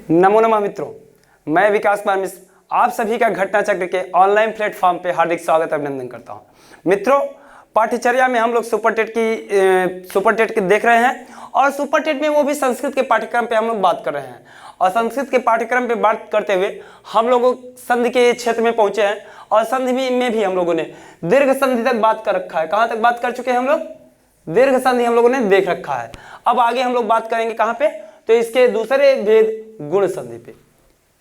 नमो नमः मित्रों, मैं विकास कुमार मिश्र आप सभी का घटना चक्र के ऑनलाइन प्लेटफॉर्म पे हार्दिक स्वागत अभिनंदन करता हूं। मित्रों, पाठ्यचर्या में हम लोग सुपर टेट की देख रहे हैं और सुपर टेट में वो भी संस्कृत के पाठ्यक्रम पे हम लोग बात कर रहे हैं। और संस्कृत के पाठ्यक्रम पे बात करते हुए हम लोग संधि के क्षेत्र में पहुंचे हैं और संधि में भी हम लोगों ने दीर्घ संधि तक बात कर रखा है। कहाँ तक बात कर चुके हैं हम लोग? दीर्घ संधि हम लोगों ने देख रखा है। अब आगे हम लोग बात करेंगे कहाँ पे? तो इसके दूसरे भेद गुण संधि पे।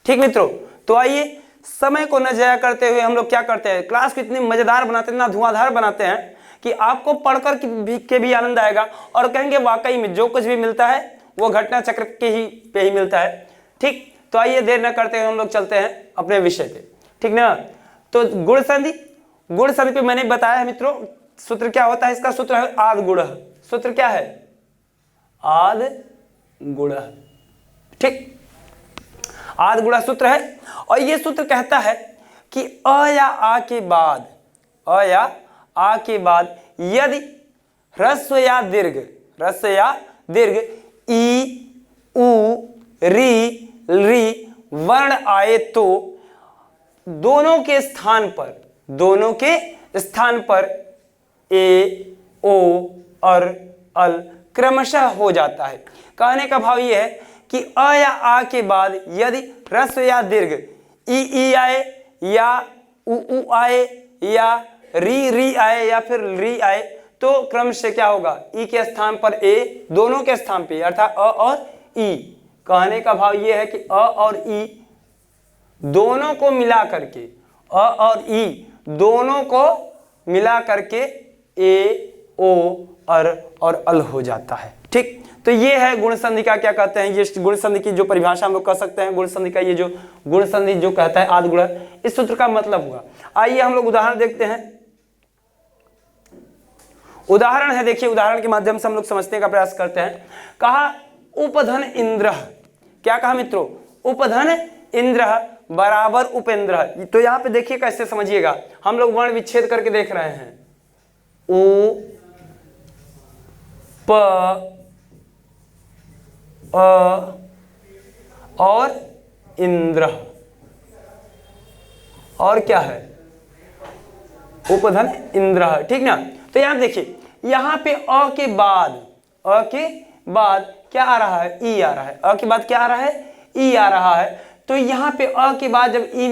ठीक मित्रों, तो आइए समय को न जाया करते हुए हम लोग क्या करते हैं, क्लास को इतनी मजेदार बनाते हैं, इतना धुआंधार बनाते हैं कि आपको पढ़कर के भी आनंद आएगा और कहेंगे वाकई में जो कुछ भी मिलता है वो घटना चक्र के ही मिलता है। ठीक, तो आइए देर न करते हुए हम लोग चलते हैं अपने विषय पे। ठीक ना? तो गुण संधि पे मैंने बताया है मित्रों, सूत्र क्या होता है इसका? सूत्र है आद गुण। सूत्र क्या है? आद गुण। ठीक, आद गुणा सूत्र है और ये सूत्र कहता है कि अ या आ के बाद यदि ह्रस्व या दीर्घ ई उ री वर्ण आए तो दोनों के स्थान पर ए ओ और अल क्रमशः हो जाता है। कहने का भाव ये है कि अ या आ के बाद यदि ह्रस्व या दीर्घ ई आए या उ आए या री आए या फिर री आए तो क्रम से क्या होगा? ई के स्थान पर ए, दोनों के स्थान पे अर्थात अ और ई। कहने का भाव ये है कि अ और ई दोनों को मिला करके मिला करके ए ओ और अल हो जाता है। ठीक, तो ये है गुण संधि का क्या कहते हैं, ये गुण संधि की जो परिभाषा हम लोग कह सकते हैं। गुण संधि का ये जो गुण संधि जो कहता है आद गुण, इस सूत्र का मतलब हुआ। आइए हम लोग उदाहरण देखते हैं। उदाहरण है, देखिए उदाहरण के माध्यम से हम लोग समझने का प्रयास करते हैं। कहा उपधन इंद्र। क्या कहा मित्रों? उपधन इंद्र बराबर उपेंद्र। तो यहाँ पे देखिए कैसे समझिएगा, हम लोग वर्ण विच्छेद करके देख रहे हैं। उ प और इंद्र और क्या है? उपधन इंद्र। ठीक ना? तो यहां देखिए, यहां पे अ के बाद क्या आ रहा है? ई आ रहा है। अ के बाद क्या आ रहा है? ई आ रहा है। तो यहां पे अ के बाद जब ई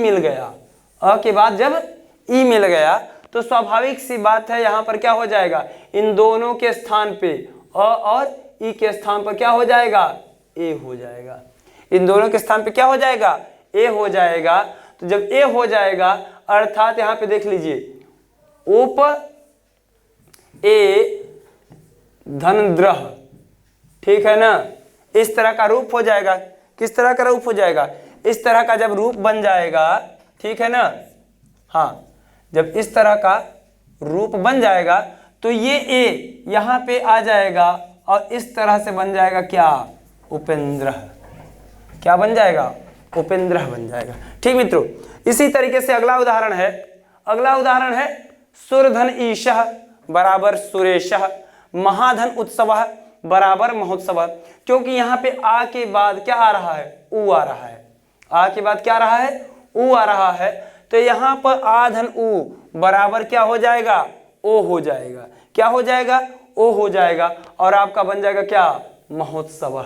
मिल गया तो स्वाभाविक सी बात है यहां पर क्या हो जाएगा? इन दोनों के स्थान पे अ और ई के स्थान पर क्या हो जाएगा? ए हो जाएगा। इन दोनों के स्थान पे क्या हो जाएगा? ए हो जाएगा। तो जब ए हो जाएगा अर्थात यहां पे देख लीजिए उप ए धन द्रह। ठीक है ना? इस तरह का रूप हो जाएगा। किस तरह का रूप हो जाएगा? इस तरह का जब रूप बन जाएगा, ठीक है ना? हाँ, जब इस तरह का रूप बन जाएगा तो ये ए यहां पे आ जाएगा और इस तरह से बन जाएगा क्या? उपेंद्र। क्या बन जाएगा? उपेंद्र बन जाएगा। ठीक मित्रों, इसी तरीके से अगला उदाहरण है सुरधन ईशः बराबर सुरेशः महाधन उत्सवः बराबर महोत्सव। क्योंकि यहाँ पे आ के बाद क्या आ रहा है? उ आ रहा है। आ के बाद क्या आ रहा है? उ आ रहा है। तो यहाँ पर आधन उ बराबर क्या हो जाएगा? ओ हो जाएगा। क्या हो जाएगा? ओ हो जाएगा और आपका बन जाएगा क्या? महोत्सव।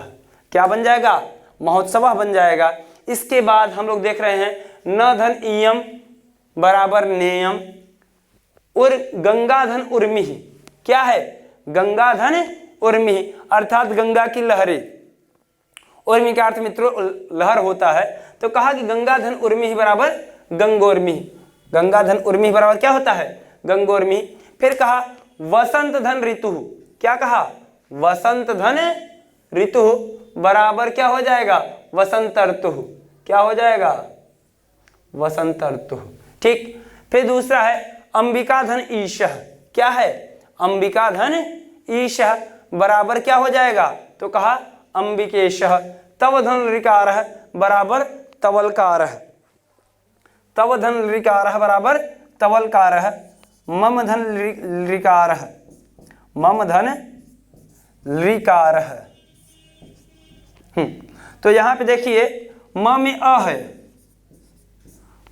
क्या बन जाएगा? महोत्सव बन जाएगा। इसके बाद हम लोग देख रहे हैं न धन इयम बराबर नेयम उर गंगाधन उर्मी। क्या है? गंगाधन उर्मी अर्थात गंगा की लहरें। उर्मी का अर्थ मित्रों लहर होता है। तो कहा कि गंगाधन उर्मी बराबर गंगोर्मी। गंगाधन उर्मी बराबर क्या होता है? गंगोर्मी। फिर कहा वसंत धन ऋतु। क्या कहा? वसंत धन ऋतु बराबर क्या हो जाएगा? वसंत ऋतु। क्या हो जाएगा? वसंत ऋतु। ठीक, फिर दूसरा है अंबिका धन ईशः। क्या है? अंबिका धन ईशः बराबर क्या हो जाएगा? तो कहा अंबिकेशः। तव धन ऋकारः बराबर तवलकारः। तव धन ऋकारः बराबर तवलकारः। मम धन ऋकारः तो यहां पे देखिए म में अ है,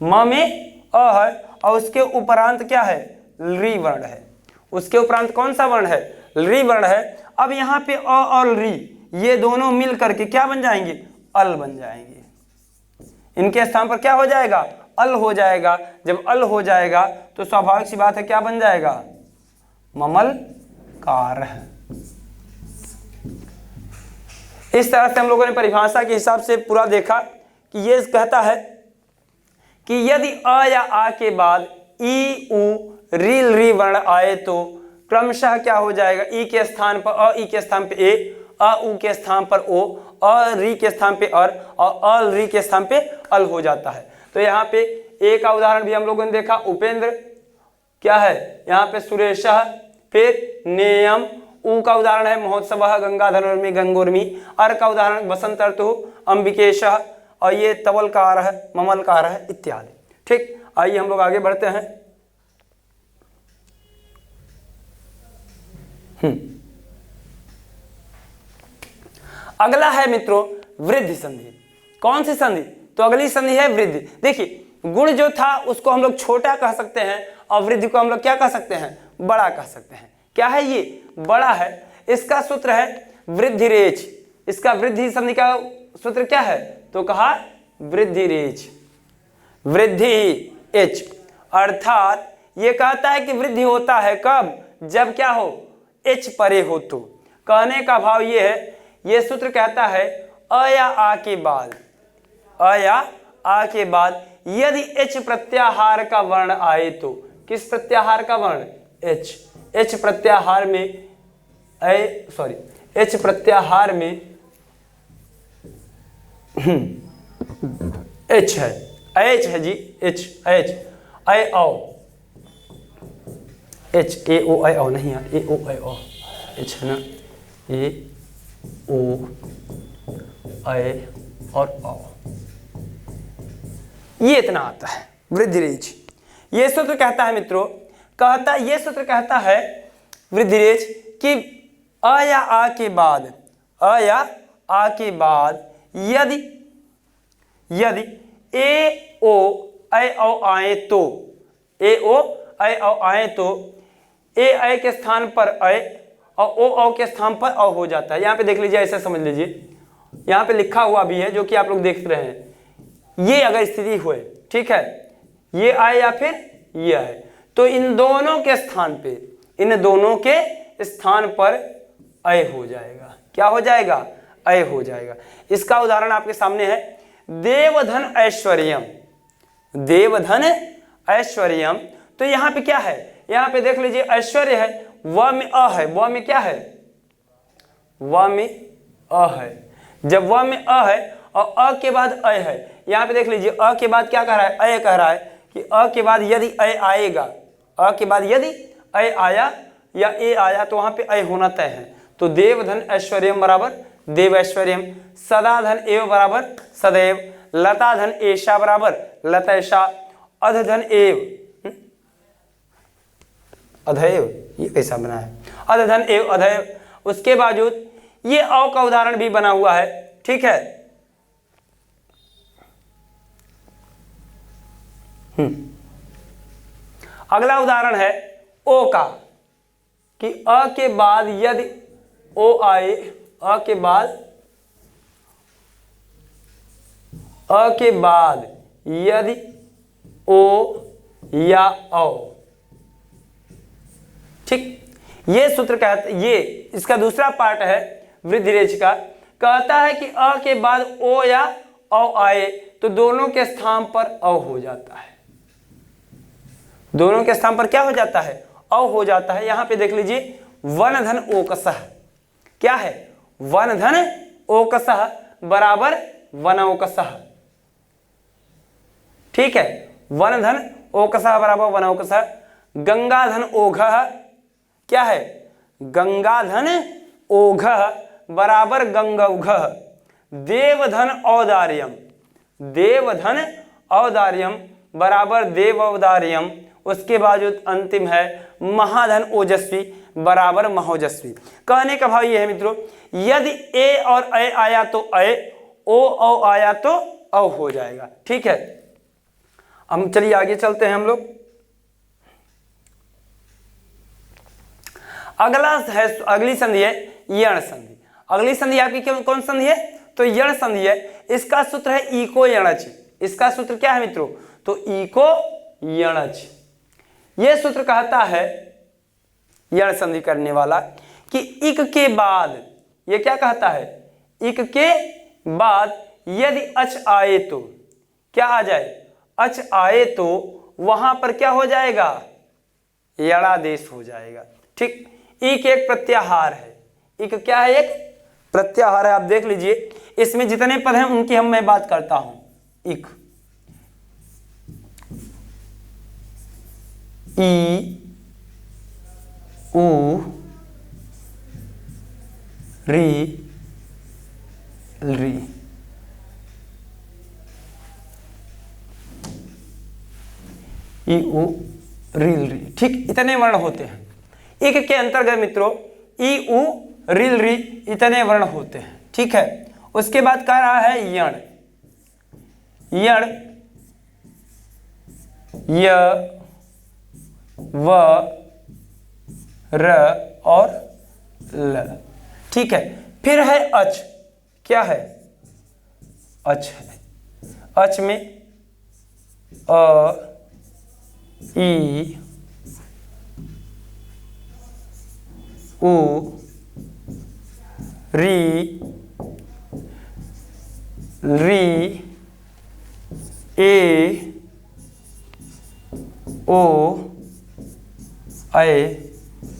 म में अ है और उसके उपरांत क्या है, री वर्ण है। उसके उपरांत कौन सा वर्ण है, री वर्ण है। अब यहाँ पे अ और री ये दोनों मिल करके क्या बन जाएंगे, अल बन जाएंगे। इनके स्थान पर क्या हो जाएगा, अल हो जाएगा। जब अल हो जाएगा तो स्वाभाविक सी बात है क्या बन जाएगा, ममलकार। इस तरह से हम लोगों ने परिभाषा के हिसाब से पूरा देखा कि ये कहता है कि यदि अ या आ के बाद ई उ रील री वर्ण आए तो क्रमशः क्या हो जाएगा, ई के स्थान पर अ, ई के स्थान पे ए, अ उ के स्थान पर ओ, अ री के स्थान पे अर और अल री के स्थान पे अल हो जाता है। तो यहाँ पे ए का उदाहरण भी हम लोगों ने देखा, उपेंद्र क्या है यहाँ पे सुरेश, फिर नेयम, ऊ का उदाहरण है महोत्सव गंगाधरोर्मी गंगोर्मी, अर का उदाहरण बसंत ऋतु अंबिकेश, और ये तवलकार है, ममलकार है इत्यादि। ठीक, आइए हम लोग आगे बढ़ते हैं। अगला है मित्रों वृद्धि संधि। कौन सी संधि, तो अगली संधि है वृद्धि। देखिए गुण जो था उसको हम लोग छोटा कह सकते हैं और वृद्धि को हम लोग क्या कह सकते हैं, बड़ा कह सकते हैं। क्या है ये, बड़ा है। इसका सूत्र है वृद्धि रेच। इसका वृद्धि संधि का सूत्र क्या है, तो कहा वृद्धि रेच, वृद्धि एच। अर्थात ये कहता है कि वृद्धि होता है कब, जब क्या हो, एच परे हो। तो कहने का भाव ये है, ये सूत्र कहता है अ या आ के बाद, अ या आ के बाद यदि एच प्रत्याहार का वर्ण आए तो, किस प्रत्याहार का वर्ण, एच। एच प्रत्याहार में एच प्रत्याहार में एच है, एच है जी, एच एच ऐ औ, एच ए ओ ऐ औ नहीं है, ए ओ ऐ औ, एच है ना, ए ओ ऐ और औ, ये इतना आता है वृद्धि रेच। ये सूत्र कहता है मित्रों, ये सूत्र कहता है वृद्धि रेच कि अ या आ के बाद, अ या आ के बाद यदि ए ओ ऐ औ आए तो, ए ओ ऐ औ आए तो ए ऐ के स्थान पर ऐ और ओ औ के स्थान पर औ हो जाता है। यहाँ पे देख लीजिए, ऐसे समझ लीजिए, यहाँ पे लिखा हुआ भी है जो कि आप लोग देख रहे हैं। ये अगर स्थिति हुए, ठीक है, ये आए या फिर ये आए, तो इन दोनों के स्थान पे, इन दोनों के स्थान पर ऐ हो जाएगा। क्या हो जाएगा, ऐ हो जाएगा। इसका उदाहरण आपके सामने है, देवधन ऐश्वर्यम, देवधन ऐश्वर्यम। तो यहाँ पे क्या है, यहाँ पे देख लीजिए ऐश्वर्य है, व में अ है, व में क्या है, व में अ है। जब व में अ है और अ के बाद अ है, यहाँ पे देख लीजिए अ के बाद क्या कह रहा है, अ कह रहा है कि अ के बाद यदि अ आएगा, अ के बाद यदि अ आया या ए आया तो वहां पे अ होना तय है। तो देवधन ऐश्वर्यम बराबर देव ऐश्वर्यम, सदा धन एव बराबर सदैव, लता धन एषा बराबर लतैषा, अधधन एव अधैव, ये कैसा बना है, अधधन एव अधैव। उसके बावजूद ये औ का उदाहरण भी बना हुआ है, ठीक है। अगला उदाहरण है ओ का, कि अ के बाद यदि ओ आए, अ के बाद यदि ओ या औ, ठीक। ये सूत्र कहता, ये इसका दूसरा पार्ट है वृद्धि रेच का, कहता है कि अ के बाद ओ या औ आए तो दोनों के स्थान पर अ हो जाता है, दोनों के स्थान पर क्या हो जाता है, अ हो जाता है। यहां पे देख लीजिए वन धन ओकसह, क्या है, वन धन ओकसह बराबर वनौकसह, ठीक है, वन धन ओकसह बराबर वनौकसह। गंगा धन ओघः, क्या है, गंगा धन ओघः बराबर गंगौघः। देवधन औदार्यम, देवधन औदार्यम बराबर देव औदार्यम। उसके बाद अंतिम है महाधन ओजस्वी बराबर महोजस्वी। कहने का भाव ये है मित्रों, यदि ए और ऐ आया तो ऐ, ओ औ आया तो औ हो जाएगा। ठीक है, हम चलिए आगे चलते हैं हम लोग। अगला है, अगली संधि है यण संधि। अगली संधि आपकी कौन संधि है? तो यण संधि है। इसका सूत्र है इको यणच। इसका सूत्र क्या है मित्रों? तो इको यणच। यह सूत्र कहता है यण संधि करने वाला कि इक के बाद, ये क्या कहता है? इक के बाद यदि अच आए तो क्या आ जाए? अच आए तो वहां पर क्या हो जाएगा? यणादेश हो जाएगा। ठीक, इक एक प्रत्याहार है। इक क्या है? एक प्रत्याहार है। आप देख लीजिए, इसमें जितने पद हैं उनकी मैं बात करता हूं। इक, ई, उ, री, री। ई, उ, री। ठीक, इतने वर्ण होते हैं इक के अंतर्गत मित्रों। ई, उ, री इतने वर्ण होते हैं। ठीक है, उसके बाद कह रहा है यण। यण य, व, र और ल। ठीक है, फिर है अच। क्या है? अच है। अच में अ, ई, उ, री, ए, ओ, ए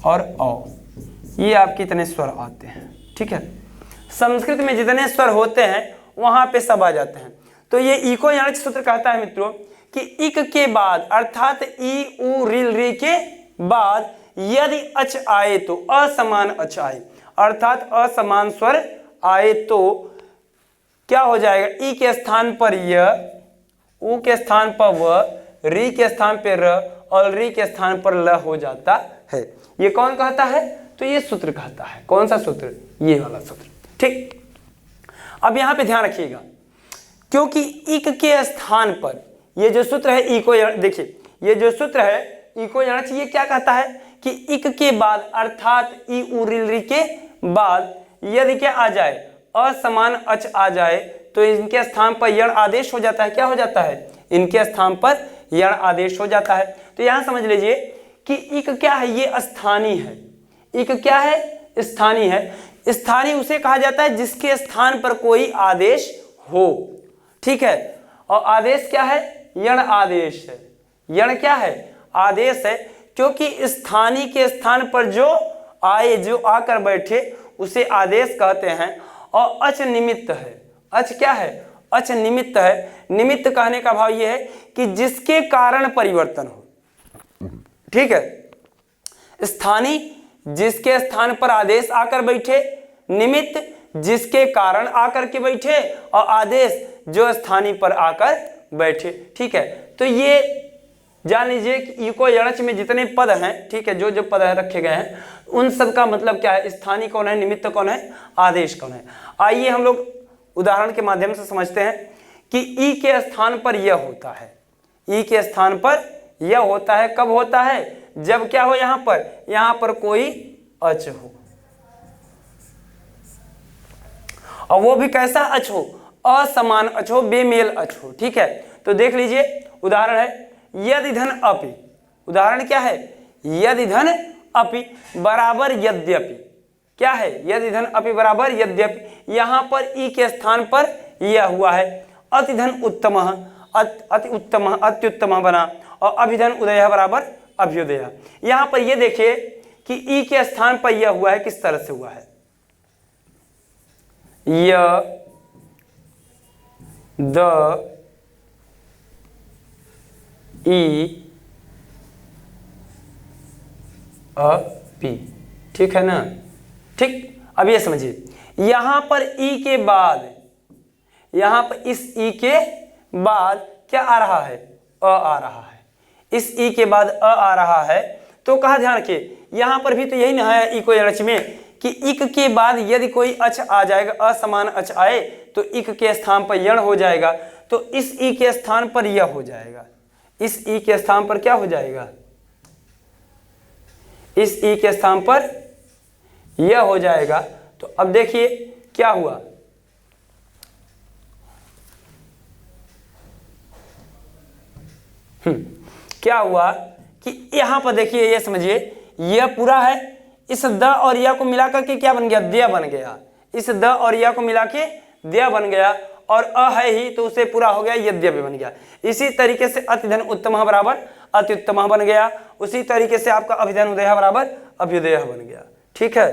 और औ। ये आपके इतने स्वर आते हैं। ठीक है, संस्कृत में जितने स्वर होते हैं वहां पे सब आ जाते हैं। तो ये इको यणच सूत्र कहता है मित्रों कि इक के बाद अर्थात ई, उ, री के बाद यदि अच आए तो, असमान अच आए अर्थात असमान स्वर आए तो क्या हो जाएगा? ई के स्थान पर य, उ के स्थान पर व, री के स्थान पर र और री के स्थान पर ल हो जाता है। ये कौन कहता है? तो ये सूत्र कहता है। कौन सा सूत्र? ये वाला सूत्र। ठीक, अब यहां पे ध्यान रखिएगा, क्योंकि इक के स्थान पर ये जो सूत्र है इको, देखिए ये जो सूत्र है इको यणच, ये क्या कहता है कि इक के बाद अर्थात ई, उ, री के बाद यदि क्या आ जाए? असमान अच आ जाए तो इनके स्थान पर यण आदेश हो जाता है। क्या हो जाता है? इनके स्थान पर यण आदेश हो जाता है। तो यहां समझ लीजिए कि इक क्या है? ये स्थानीय है। इक क्या है? स्थानीय है। स्थानीय उसे कहा जाता है जिसके स्थान पर कोई आदेश हो। ठीक है, और आदेश क्या है? यण आदेश है। यण क्या है? आदेश है, क्योंकि स्थानीय के स्थान पर जो आए, जो आकर बैठे उसे आदेश कहते हैं। और अच निमित्त है। अच क्या है? अच निमित्त है। निमित्त कहने का भाव यह है कि जिसके कारण परिवर्तन हो। ठीक है, स्थानीय जिसके स्थान पर आदेश आकर बैठे, निमित्त जिसके कारण आकर के बैठे, और आदेश जो स्थानीय पर आकर बैठे। ठीक है, तो ये जान लीजिए कि इको यणच में जितने पद हैं, ठीक है, जो जो पद रखे गए हैं उन सब का मतलब क्या है? स्थानीय कौन है, निमित्त कौन है, आदेश कौन है। आइए हम लोग उदाहरण के माध्यम से समझते हैं कि ई के स्थान पर यह होता है। ई के स्थान पर यह होता है। कब होता है? जब क्या हो? यहां पर कोई अच हो, और वो भी कैसा अच हो? असमान अच हो, बेमेल अच हो। ठीक है, तो देख लीजिए उदाहरण है यदि धन अपि। उदाहरण क्या है? यदि धन अपि बराबर यद्यपि। क्या है? यदि धन अपि बराबर यद्यपि। यहां पर ई के स्थान पर यह हुआ है। अति धन उत्तम, अति उत्तम, अत्युत्तम बना, और अभिधन उदय बराबर अभ्युदय। यहां पर यह देखिए कि ई के स्थान पर यह हुआ है। किस तरह से हुआ है? य, द, ई, अ, पी। ठीक है ना? ठीक, अब ये समझिए यहां पर ई के बाद, यहां पर इस ई के बाद क्या आ रहा है? अ आ रहा है। इस ई के बाद अ आ रहा है, तो कहा ध्यान रखिए यहां पर भी तो यही ना है इको यणच में कि इक के बाद यदि कोई अच आ जाएगा, असमान अच आए तो इक के स्थान पर यण हो जाएगा। तो इस ई के स्थान पर यह हो जाएगा। इस ई के स्थान पर क्या हो जाएगा? इस ई के स्थान पर यह हो जाएगा। तो अब देखिए क्या हुआ, क्या हुआ कि यहां पर देखिए, ये समझिए यह पूरा है, इस द और या को मिला करके क्या बन गया? द्य बन गया। इस द और या को मिला के द्य बन गया, और अ है ही तो उसे पूरा हो गया, यद्यपि बन गया। इसी तरीके से अतिधन उत्तम बराबर अत्युत्तम बन गया। उसी तरीके से आपका अभिधन उदय बराबर अभ्युदय बन गया। ठीक है,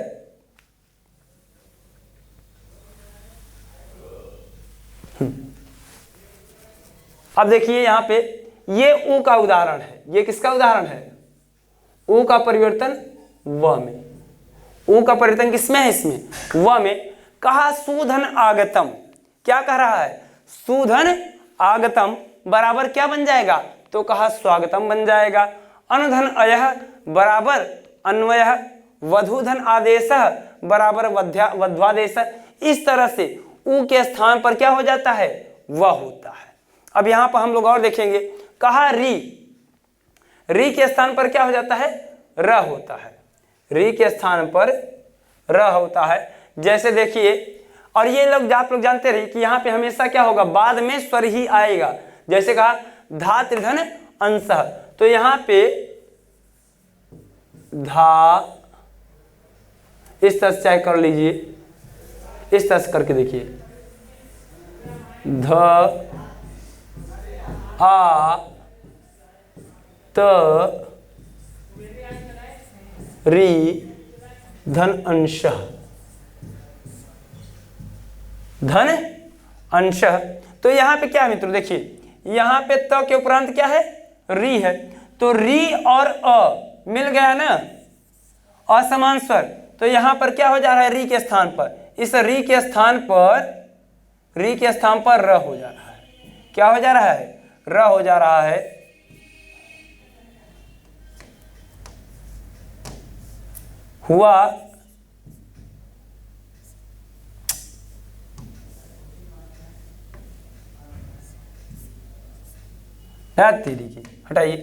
अब देखिए यहां पे ये उ का उदाहरण है। ये किसका उदाहरण है? उ का परिवर्तन व में। उ का परिवर्तन किसमें है? इसमें, व में। कहा सुधन आगतम, क्या कह रहा है? सुधन आगतम बराबर क्या बन जाएगा? तो कहा स्वागतम बन जाएगा। अनुधन अयः बराबर अन्वयः, वधूधन आदेश बराबर वध्वादेश। इस तरह से उ के स्थान पर क्या हो जाता है? वह होता है। अब यहां पर हम लोग और देखेंगे, कहा री, री के स्थान पर क्या हो जाता है? र होता है। री के स्थान पर र होता है। जैसे देखिए, और ये लोग आप लोग जानते रहिए कि यहाँ पे हमेशा क्या होगा? बाद में स्वर ही आएगा। जैसे कहा धात्रिधन अंशः, तो यहाँ पे धा, इस तरह से चाहे कर लीजिए, इस तरह से करके देखिए, ध आ त री धन अंशः, धन अंशः। तो यहाँ पे क्या है मित्रों? देखिए यहाँ पे त के उपरांत क्या है? री है। तो री और अ मिल गया ना, असमान स्वर। तो यहाँ पर क्या हो जा रहा है? री के स्थान पर, इस री के स्थान पर, री के स्थान पर र हो जा रहा है। क्या हो जा रहा है? र हो जा रहा है। हुआ तेरी की, हटाइए,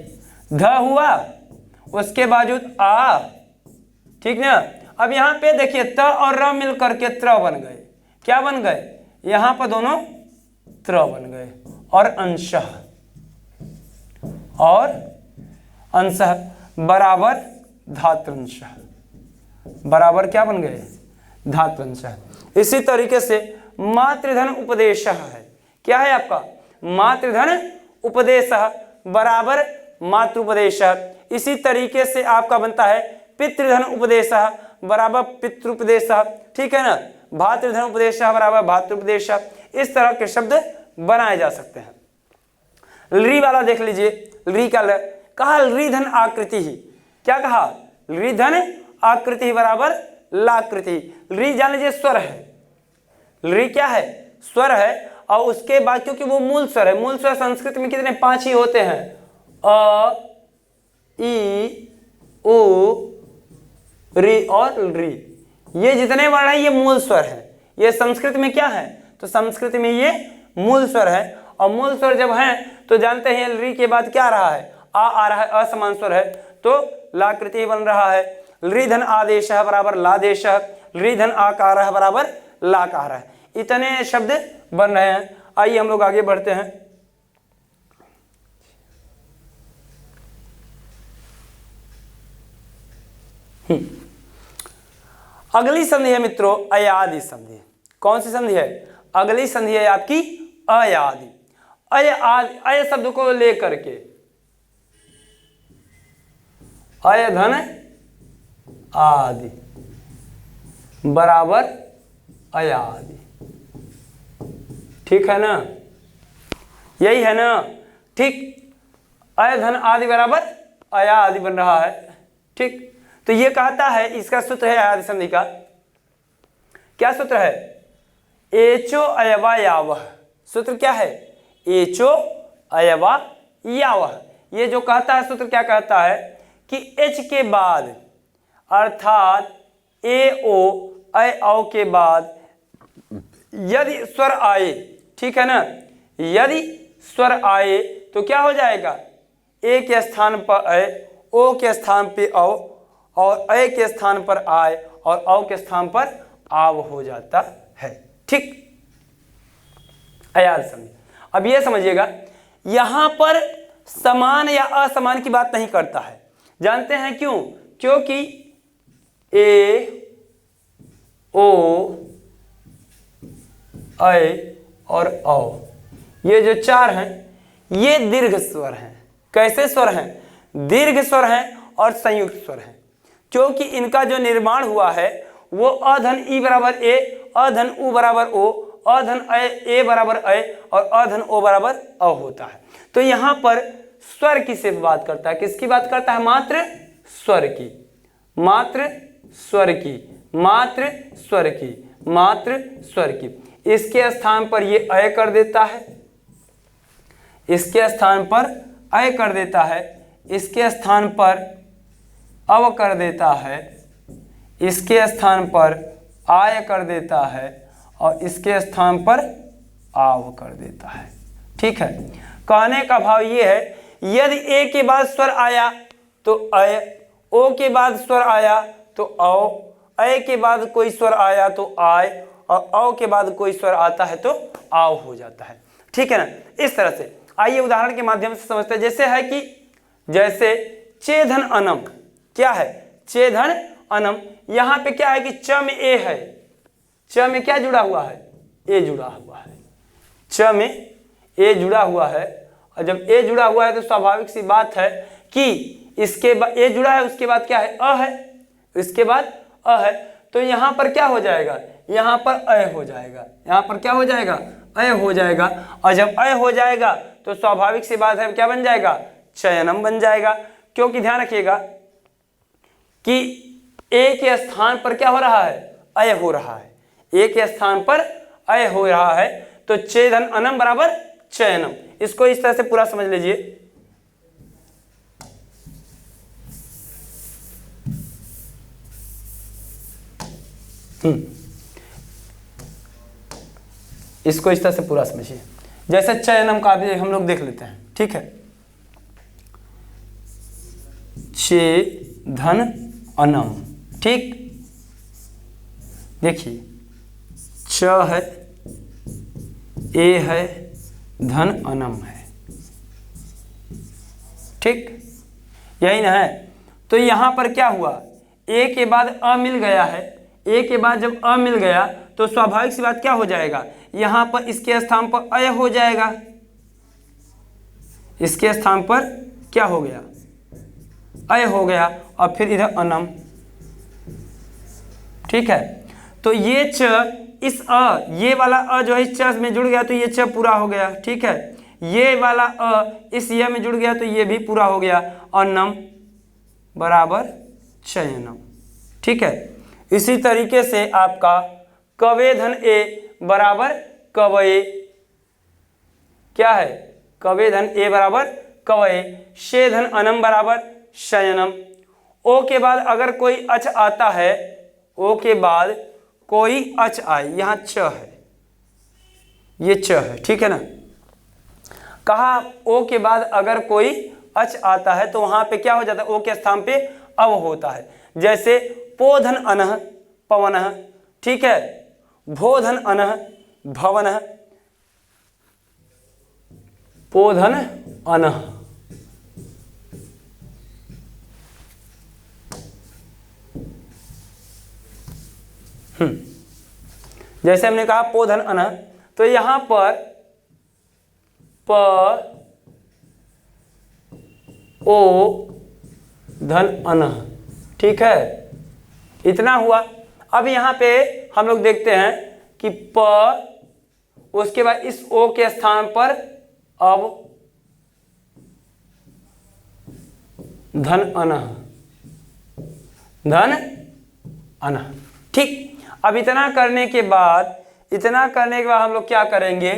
ध हुआ, उसके बावजूद आ, ठीक ना। अब यहाँ पे देखिए त और र मिल करके त्र बन गए। क्या बन गए? यहाँ पर दोनों त्र बन गए। और अंशः, और अंशः बराबर धातुंशः, बराबर क्या बन गए? धातुंशः। इसी तरीके से मातृधन उपदेशः है। क्या है आपका? मातृधन उपदेशः बराबर मातृपदेशः। इसी तरीके से आपका बनता है पितृधन उपदेशः बराबर पितृपदेशः। ठीक है ना। भातृधन उपदेशः बराबर भातृपदेशः। इस तरह के शब्द बनाए जा सकते हैं। ली वाला देख लीजिए, ली का ल, कहा लीधन आकृति ही। क्या कहा? लीधन आकृति बराबर लाकृति। ली जान लीजिए स्वर है। ली क्या है? स्वर है। और उसके बाद क्योंकि वो मूल स्वर है, मूल स्वर संस्कृत में कितने? 5 ही होते हैं। अ, ई, उ, री और री। ये जितने वर्ण है ये मूल स्वर है। ये संस्कृत में क्या है? तो संस्कृत में ये मूल स्वर है। और मूल स्वर जब हैं तो जानते हैं री के बाद क्या आ रहा है? आ रहा है, असमान स्वर है तो लाकृति बन रहा है। लीधन आदेश बराबर लादेश, लीधन आकार बराबर लाकार है। इतने शब्द बन रहे हैं। आइए हम लोग आगे बढ़ते हैं। अगली संधि है मित्रों अयादि संधि। कौन सी संधि है? अगली संधि है आपकी अयादि। अय आदि, अय शब्द को लेकर के अय धन आदि बराबर अयादि। ठीक है ना, यही है ना। ठीक, अय धन आदि बराबर अयादि बन रहा है। ठीक, तो ये कहता है, इसका सूत्र है अयादि संधि का। क्या सूत्र है? एचो अयवा यावह। सूत्र क्या है? एचो अयवा यावह। ये जो कहता है सूत्र क्या कहता है कि एच के बाद अर्थात ए ओ अय औ के बाद यदि स्वर आए, ठीक है ना, यदि स्वर आए तो क्या हो जाएगा, ए के स्थान पर अ, ओ के स्थान पे औ, और अ के स्थान पर आय और औ के स्थान पर आव हो जाता है। ठीक, याद समझिए। अब ये समझिएगा, यहां पर समान या असमान की बात नहीं करता है। जानते हैं क्यों? क्योंकि ए, ओ, ऐ और औ, ये जो चार हैं ये दीर्घ स्वर हैं। कैसे स्वर हैं? दीर्घ स्वर हैं और संयुक्त स्वर हैं। क्योंकि इनका जो निर्माण हुआ है वो अधन ई बराबर ए, अधन उ बराबर ओ, अधन ए बराबर अ और अधन ओ बराबर अ होता है। तो यहाँ पर स्वर की सिर्फ बात करता है। किसकी बात करता है? मात्र स्वर की, मात्र स्वर की, मात्र स्वर की, मात्र स्वर की। इसके स्थान पर ये अय कर देता है, इसके स्थान पर अय कर देता है, इसके स्थान पर अव कर देता है, इसके स्थान पर आय कर देता है और इसके स्थान पर आव कर देता है। ठीक है, कहने का भाव ये है, यदि ए के बाद स्वर आया तो अय, ओ के बाद स्वर आया तो औ, अय के बाद कोई स्वर आया तो आय और औ के बाद कोई स्वर आता है तो आव हो जाता है। ठीक है ना। इस तरह से आइए उदाहरण के माध्यम से समझते हैं। जैसे है कि जैसे चेधन अनम, क्या है? चेधन अनम। यहाँ पे क्या है कि च में ए है, च में क्या जुड़ा हुआ है? ए जुड़ा हुआ है, च में ए जुड़ा हुआ है। और जब ए जुड़ा हुआ है तो स्वाभाविक सी बात है कि इसके बाद ए जुड़ा है, उसके बाद क्या है? अ है, इसके बाद अ है। तो यहाँ पर क्या हो जाएगा? यहाँ पर अय हो जाएगा, यहाँ पर क्या हो जाएगा? अय हो जाएगा। और जब अय हो जाएगा तो स्वाभाविक सी बात है क्या बन जाएगा? चयनम बन जाएगा। क्योंकि ध्यान रखिएगा कि ए के स्थान पर क्या हो रहा है? अय हो रहा है, ए के स्थान पर अय हो रहा है। तो चेधन अनम बराबर चयनम। इसको इस तरह से पूरा समझ लीजिए। इसको इस तरह से पूरा समझिए। जैसे चयनम का भी हम लोग देख लेते हैं। ठीक है, चे धन अनम। ठीक, देखिए च है, ए है, धन अनम है। ठीक, यही ना है। तो यहां पर क्या हुआ? ए के बाद अ मिल गया है, ए के बाद जब अ मिल गया तो स्वाभाविक सी बात क्या हो जाएगा? यहां पर इसके स्थान पर अय हो जाएगा, इसके स्थान पर क्या हो गया? अय हो गया और फिर इधर अनम। ठीक है, तो ये च इस अ, ये वाला अ जो है इस च में जुड़ गया तो ये च पूरा हो गया। ठीक है, ये वाला अ इस य में जुड़ गया तो ये भी पूरा हो गया। और नम बराबर चयनम। ठीक है, इसी तरीके से आपका कवे धन ए बराबर कवये, क्या है? कवे धन ए बराबर कवये। शे धन अनम बराबर शयनम। ओ के बाद अगर कोई अच आता है, ओ के बाद कोई अच आए, यहां च है, ये च है। ठीक है ना। कहा ओ के बाद अगर कोई अच आता है तो वहां पे क्या हो जाता है? ओ के स्थान पे अव होता है। जैसे पोधन अनह पवनः। ठीक है, भोधन अनह भवनः, पोधन अनह। जैसे हमने कहा पोधन अनह, तो यहां पर प ओ धन अनह। ठीक है, इतना हुआ। अब यहां पे हम लोग देखते हैं कि प, उसके बाद इस ओ के स्थान पर अब धन अनह, धन अनह। ठीक, अब इतना करने के बाद हम लोग क्या करेंगे?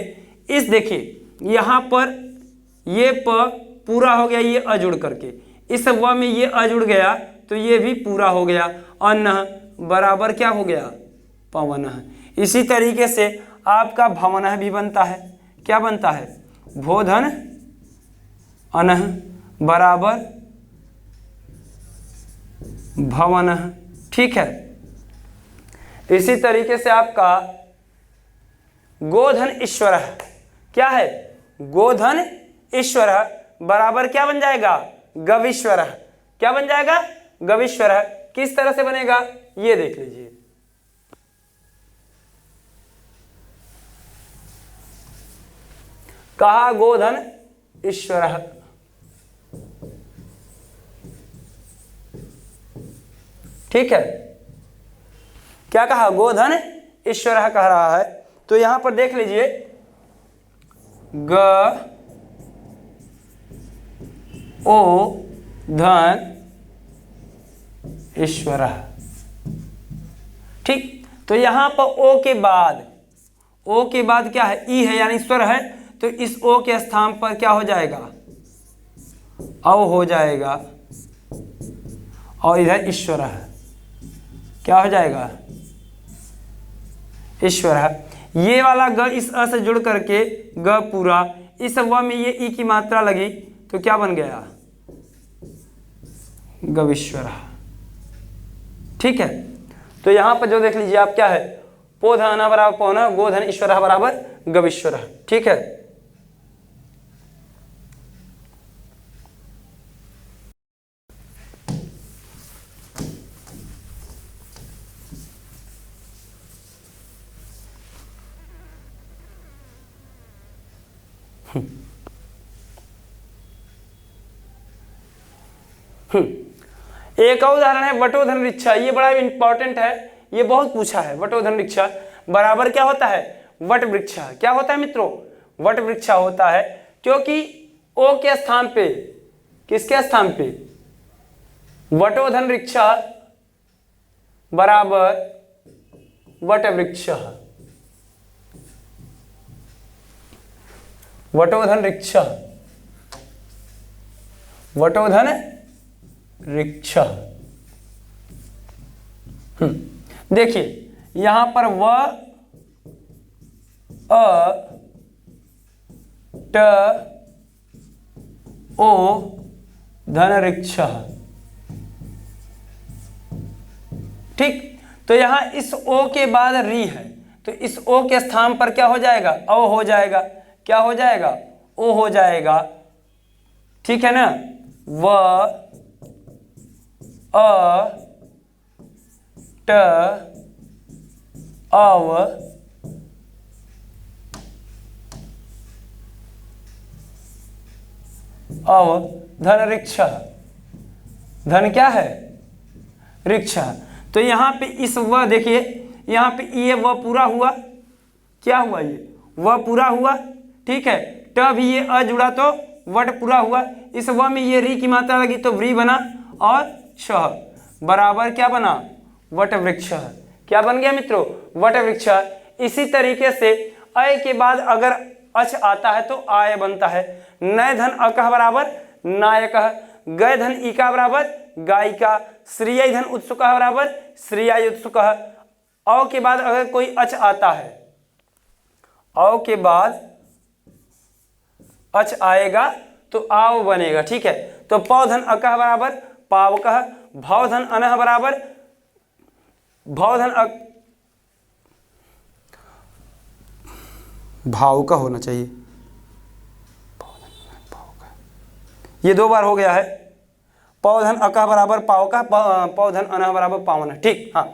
इस देखिए यहां पर ये प पूरा हो गया, ये अ जुड़ करके, इस व में ये अ जुड़ गया तो ये भी पूरा हो गया। अनह बराबर क्या हो गया? पवनः। इसी तरीके से आपका भवनः भी बनता है। क्या बनता है, भोधन अनः बराबर भवन। ठीक है, इसी तरीके से आपका गोधन ईश्वर क्या है, गोधन ईश्वर बराबर क्या बन जाएगा, गवीश्वर। क्या बन जाएगा, गवीश्वर। किस तरह से बनेगा ये देख लीजिए। कहा गोधन ईश्वर, ठीक है, क्या कहा, गोधन ईश्वर कह रहा है। तो यहां पर देख लीजिए, ग ओ धन ईश्वर। ठीक, तो यहां पर ओ के बाद क्या है, ई है यानी ईश्वर है, तो इस ओ के स्थान पर क्या हो जाएगा, औ हो जाएगा, और इधर ईश्वर है, क्या हो जाएगा, ईश्वर है। ये वाला ग इस अ से जुड़ करके ग पूरा, इस व में ये ई की मात्रा लगी तो क्या बन गया, गवीश्वर। ठीक है, तो यहां पर जो देख लीजिए आप, क्या है, पोधन बराबर पौना, गोधन ईश्वर बराबर गवीश्वर। ठीक है, एक और उदाहरण है वटोधन वृक्षा। ये बड़ा इंपॉर्टेंट है, ये बहुत पूछा है। वटोधन वृक्षा बराबर क्या होता है, वट वृक्षा। क्या होता है मित्रों, वट वृक्षा होता है, क्योंकि ओ के स्थान पे, किसके स्थान पे, वटोधन वृक्षा बराबर वट वृक्ष। वटोधन वृक्ष, वटोधन वृक्ष। देखिए यहां पर व अ ट ओ धन वृक्ष। ठीक, तो यहां इस ओ के बाद री है, तो इस ओ के स्थान पर क्या हो जाएगा, ओ हो जाएगा। क्या हो जाएगा, ओ हो जाएगा। ठीक है ना, व अ ट अव धन वृक्ष। धन क्या है, वृक्ष। तो यहां पे इस व देखिए, यहां पे ये व पूरा हुआ, क्या हुआ, ये व पूरा हुआ। ठीक है, ट भी ये अ जुड़ा तो वट पूरा हुआ। इस व में ये री की मात्रा लगी तो व्री बना, और छ बराबर क्या बना, वट वृक्ष। क्या बन गया मित्रों, वट वृक्ष। इसी तरीके से अय के बाद अगर अच आता है तो आय बनता है। नय धन अकह बराबर नायक, गय धन इका बराबर गायिका, श्रीय धन उत्सुक बराबर श्रीय उत्सुक। औ के बाद अगर कोई अच आता है, औ के बाद अच आएगा तो आव बनेगा। ठीक है, तो पौधन अकह बराबर पावकह, भौधन अनह बराबर भौधन भाव का होना चाहिए, ये दो बार हो गया है। पौधन अकह बराबर पावका, पौधन अनह बराबर पावन। ठीक, हाँ,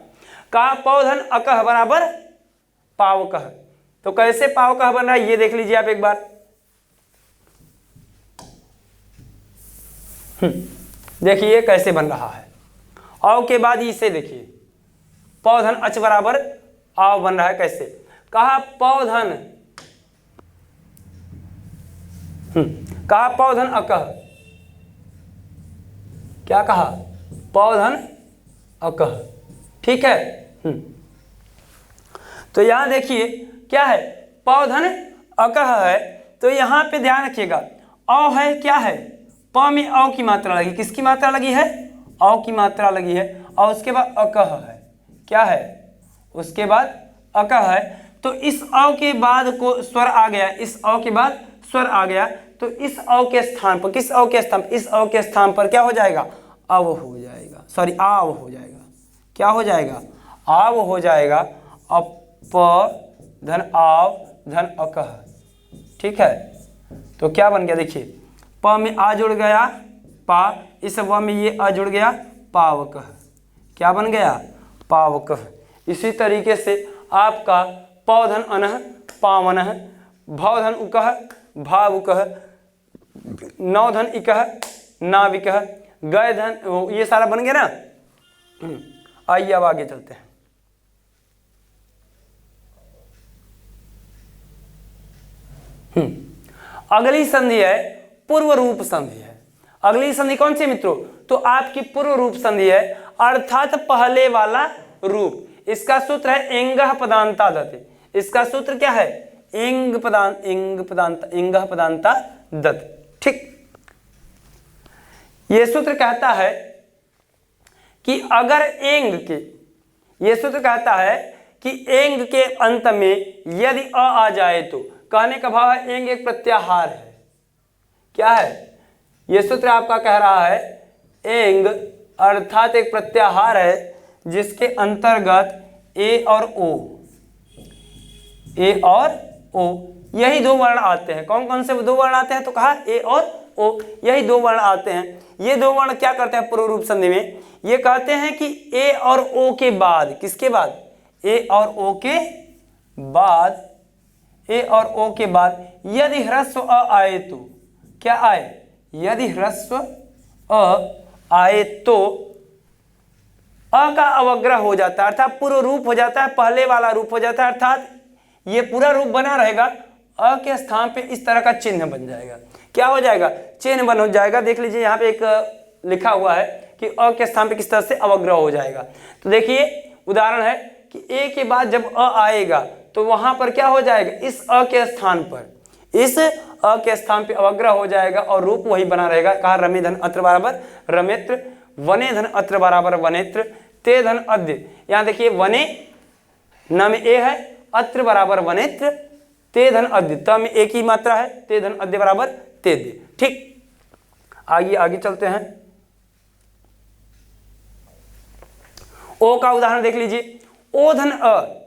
कहा पौधन अकह बराबर पावकह। तो कैसे पावकह बन रहा है ये देख लीजिए आप एक बार। देखिए कैसे बन रहा है। औ के बाद इसे देखिए, पौधन अच बराबर आव बन रहा है। कैसे, कहा पौधन, कहा पौधन अकह, क्या कहा, पौधन अकह। ठीक है, तो यहां देखिए क्या है, पौधन अकह है, तो यहां पे ध्यान रखिएगा, औ है, क्या है, प में औ की मात्रा लगी। किसकी मात्रा लगी है, औ की मात्रा लगी है, और उसके बाद अकह है। क्या है, उसके बाद अकह है। तो इस अ के बाद को स्वर आ गया, इस अ के बाद स्वर आ गया, तो इस अ के स्थान पर, किस अ के स्थान, इस अ के स्थान पर क्या हो जाएगा, अव हो जाएगा, सॉरी आव हो जाएगा। क्या हो जाएगा, आव हो जाएगा। अप धन आव धन अकह, ठीक है। तो क्या बन गया, देखिए प में आ जुड़ गया पा, इस व में ये आ जुड़ गया पावकह। क्या बन गया, पावकह। इसी तरीके से आपका पौधन अनह पावनह, भवधन उकह भावुकह, नौधन इकह नाविकह, गय धन, ये सारा बन गया ना। आइए अब आगे चलते हैं। अगली संधि है पूर्व रूप संधि है। अगली संधि कौन सी मित्रों, तो आपकी पूर्व रूप संधि है, अर्थात पहले वाला रूप। इसका सूत्र है एंगह पदांता दत। इसका सूत्र क्या है, एंग पदांता दत, ठीक। यह सूत्र कहता है कि अगर एंग के, यह सूत्र कहता है कि एंग के अंत में यदि अ आ जाए तो, कहने का भाव है एंग एक प्रत्याहार है। क्या है, यह सूत्र आपका कह रहा है एंग अर्थात एक प्रत्याहार है जिसके अंतर्गत ए और ओ, ए और ओ यही दो वर्ण आते हैं। कौन कौन से दो वर्ण आते हैं, तो कहा ए और ओ, यही दो वर्ण आते हैं। ये दो वर्ण क्या करते हैं पूर्व रूप संधि में, ये कहते हैं कि ए और ओ के बाद, किसके बाद, ए और ओ के बाद, ए और ओ के बाद यदि ह्रस्व अ आए तो, क्या आए, यदि ह्रस्व अ आए तो अ का अवग्रह हो जाता है, अर्थात पूर्व रूप हो जाता है, पहले वाला रूप हो जाता है, अर्थात ये पूरा रूप बना रहेगा, अ के स्थान पे इस तरह का चिन्ह बन जाएगा। क्या हो जाएगा, चिन्ह बन हो जाएगा। देख लीजिए यहाँ पे एक लिखा हुआ है कि अ के स्थान पे किस तरह से अवग्रह हो जाएगा। तो देखिए उदाहरण है कि ए के बाद जब अ आएगा तो वहां पर क्या हो जाएगा, इस अ के स्थान पर, इस अ के स्थान पे अवग्रह हो जाएगा और रूप वही बना रहेगा। कहा रमे धन अत्र बराबर रमेत्र, वने धन अत्र बराबर वनेत्र, ते धन अद्य। यहाँ देखिए वने न में ए है, अत्र बराबर वनेत्र, ते धन अद्य, त में एक ही मात्रा है, ते धन अद्य बराबर तेद्य, ठीक। आइए आगे चलते हैं। ओ का उदाहरण देख लीजिए, ओ धन अ,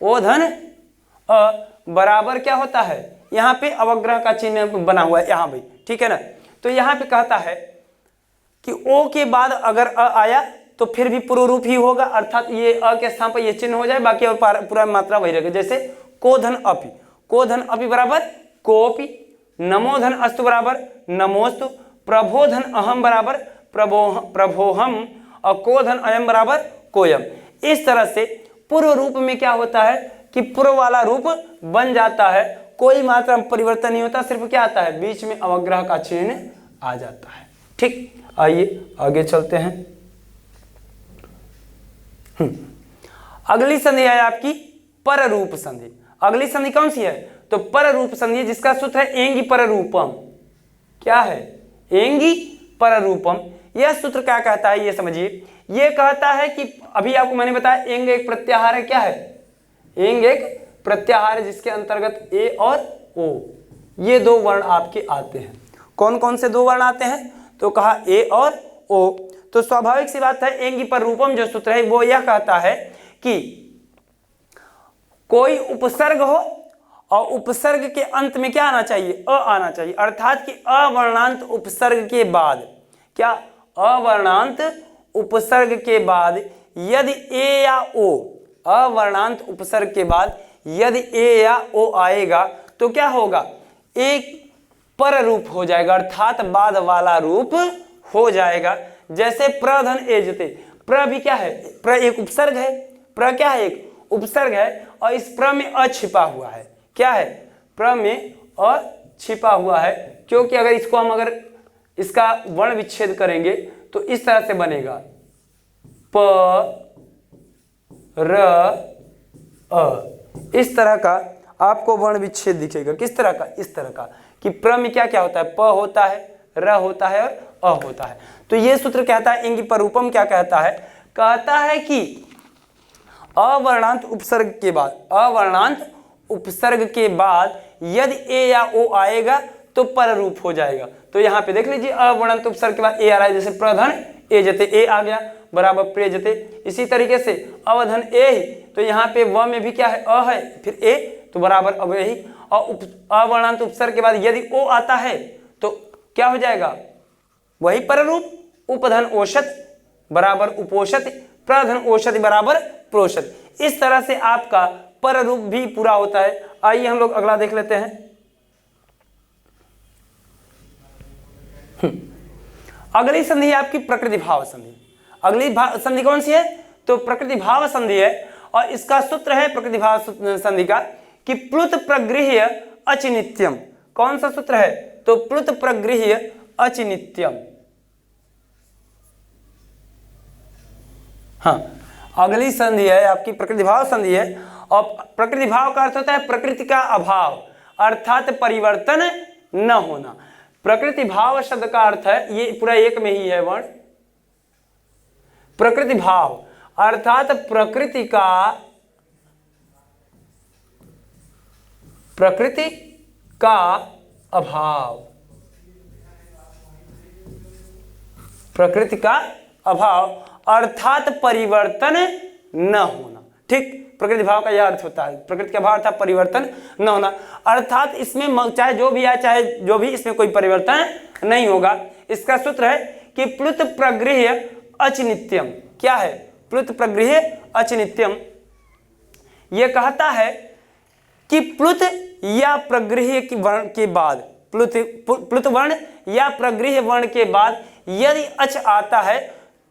ओ धन अ बराबर क्या होता है, यहाँ पे अवग्रह का चिन्ह बना हुआ है यहाँ भी, ठीक है ना। तो यहाँ पे कहता है कि ओ के बाद अगर अ आया तो फिर भी पूर्व रूप ही होगा, अर्थात ये अ के स्थान पर ये चिन्ह हो जाए, बाकी और पूरा मात्रा वही रहेगा। जैसे को धन अपि, को धन अपि बराबर कोपि, नमो धन अस्तु बराबर नमोस्तु, प्रभो धन अहम बराबर प्रभोहम, और को धन अयम बराबर कोयम। इस तरह से पूर्व रूप में क्या होता है कि पूर्व वाला रूप बन जाता है, कोई मात्रा परिवर्तन नहीं होता, सिर्फ क्या आता है, बीच में अवग्रह का चिन्ह आ जाता है, ठीक। आइए आगे चलते हैं। अगली संधि है आपकी पर रूप संधि। अगली संधि कौन सी है, तो पर रूप संधि, जिसका सूत्र है एंगी पर रूपम। क्या है, एंगी पर रूपम। यह सूत्र क्या कहता है ये समझिए, ये कहता है कि अभी आपको मैंने बताया एंग एक प्रत्याहार है। क्या है, एंग एक प्रत्याहार है जिसके अंतर्गत ए और ओ ये दो वर्ण आपके आते हैं। कौन कौन से दो वर्ण आते हैं, तो कहा ए और ओ। तो स्वाभाविक सी बात है एंगी पर रूपम जो सूत्र है वो यह कहता है कि कोई उपसर्ग हो और उपसर्ग के अंत में क्या आना चाहिए, अ आना चाहिए, अर्थात कि अवर्णांत उपसर्ग के बाद, क्या, अवर्णांत उपसर्ग के बाद यदि ए या ओ, अवर्णांत उपसर्ग के बाद यदि ए या ओ आएगा तो क्या होगा, एक पर रूप हो जाएगा, अर्थात बाद वाला रूप हो जाएगा। जैसे प्रधन एजते, प्र भी क्या है, प्र एक उपसर्ग है, प्र क्या है, एक उपसर्ग है, और इस प्र में अ छिपा हुआ है। क्या है, प्र में अ छिपा हुआ है, क्योंकि अगर इसको हम अगर इसका वर्ण विच्छेद करेंगे तो इस तरह से बनेगा प र अ, इस तरह का आपको वर्ण विच्छेद दिखेगा। किस तरह का, इस तरह का, कि प्र में क्या क्या होता है, प होता है, र होता है और अ होता है। तो ये सूत्र कहता है एंगी पर रूपम क्या कहता है, कहता है कि अवर्णांत उपसर्ग के बाद, अवर्णांत उपसर्ग के बाद यदि ए या ओ आएगा तो पररूप हो जाएगा। तो यहाँ पे देख लीजिए अवर्णांत उपसर्ग के बाद ए आ रहा है, जैसे प्रधन ए जते ए आ गया बराबर प्रे जते। इसी तरीके से अवधन ए ही, तो यहाँ पे व में भी क्या है अ है, फिर ए तो बराबर अब यही। और अवर्णांत उपसर्ग के बाद यदि ओ आता है तो क्या हो जाएगा, वही पररूप। उपधन औषध बराबर उपोषध, प्रधन औषधि बराबर प्रोषध। इस तरह से आपका पररूप भी पूरा होता है। आइए हम लोग अगला देख लेते हैं। अगली संधि है आपकी प्रकृति भाव संधि। अगली संधि कौन सी है, तो प्रकृति भाव संधि है। और इसका सूत्र है प्रकृति भाव संधि का कि प्लुत प्रगृह्य अचिनित्यम। कौन सा सूत्र है, तो प्लुत प्रगृह्य अचिनित्यम। हाँ, अगली संधि है आपकी प्रकृति भाव संधि है। और प्रकृति भाव का अर्थ होता है प्रकृति का अभाव, अर्थात परिवर्तन न होना। प्रकृति भाव शब्द का अर्थ है, ये पूरा एक में ही है वर्ण, प्रकृति भाव अर्थात प्रकृति का अभाव, प्रकृति का अभाव अर्थात परिवर्तन न होना। ठीक, प्रकृति भाव का यह अर्थ होता है, प्रकृति का भाव अर्थात परिवर्तन न होना, अर्थात इसमें चाहे जो भी आए चाहे जो भी, इसमें कोई परिवर्तन नहीं होगा। इसका सूत्र है कि प्लुत प्रगृह्य अचिनित्यम। क्या है, प्लुत प्रगृह्य अचिनित्यम। यह कहता है कि प्लुत या प्रगृह्य की वर्ण के बाद, प्लुत वर्ण या प्रगृह्य वर्ण के बाद यदि अच आता है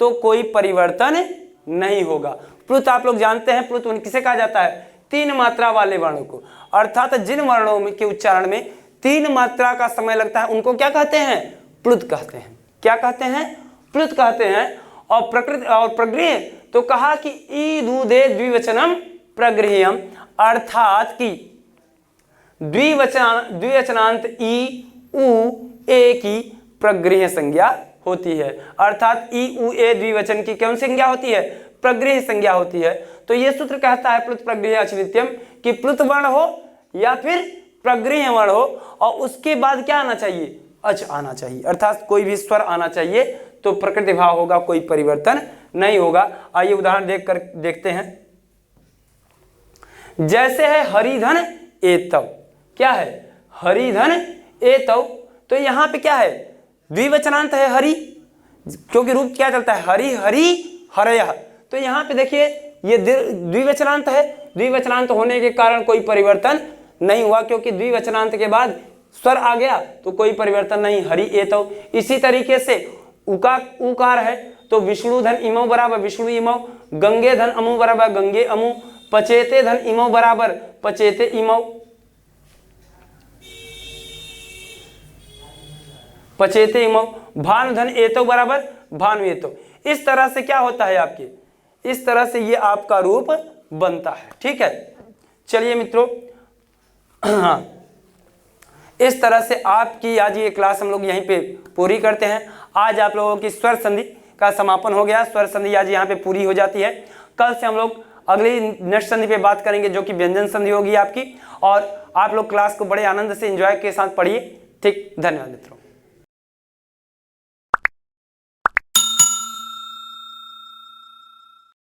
तो कोई परिवर्तन नहीं होगा। प्लुत आप लोग जानते हैं, प्लुत किसे कहा जाता है, तीन मात्रा वाले वर्णों को। अर्थात जिन वर्णों में के उच्चारण में तीन मात्रा का समय लगता है उनको क्या कहते हैं, प्लुत कहते हैं। क्या कहते हैं, प्लुत कहते हैं। और प्रकृति और प्रगृह्य, तो कहा कि ई दूधे द्विवचनम प्रगृह्यम, अर्थात कि द्विवचनांत ई उ ए की प्रगृह्य संज्ञा होती है। अर्थात ई उ ए द्विवचन की कौन संज्ञा होती है, प्रगृह्य संज्ञा होती है। तो यह सूत्र कहता है प्लुत प्रगृह्य अचिनित्यम कि प्लुत वर्ण हो या फिर प्रगृह्य वर्ण हो और उसके बाद क्या आना चाहिए, अच आना चाहिए, अर्थात कोई भी स्वर आना चाहिए, तो प्रकृति भाव होगा, कोई परिवर्तन नहीं होगा। आइए उदाहरण देखते हैं। जैसे है हरिधन एतव। क्या है, हरिधन एतव। तो यहां पे क्या है, द्विवचनांत है हरि, क्योंकि रूप क्या चलता है, हरि हरि हरयः। तो यहां पे देखिए ये द्विवचनांत है, द्विवचनांत होने के कारण कोई परिवर्तन नहीं हुआ, क्योंकि द्विवचनांत के बाद स्वर आ गया तो कोई परिवर्तन नहीं, हरि एतव। इसी तरीके से उकार है, तो विष्णु धन इमौ बराबर विष्णु इमौ, गंगे धन अमु बराबर गंगे अमु, पचेते धन इमौ बराबर पचेते इमौ, पचेते इमौ, भानु धन एतो बराबर भानु एतो। इस तरह से क्या होता है आपके, इस तरह से ये आपका रूप बनता है। ठीक है, चलिए मित्रों, हाँ, इस तरह से आपकी आज ये क्लास हम लोग यहीं पे पूरी करते हैं। आज आप लोगों की स्वर संधि का समापन हो गया, स्वर संधि आज यहाँ पे पूरी हो जाती है। कल से हम लोग अगली नेक्स्ट संधि पे बात करेंगे जो कि व्यंजन संधि होगी आपकी। और आप लोग क्लास को बड़े आनंद से एंजॉय के साथ पढ़िए। ठीक, धन्यवाद मित्रों।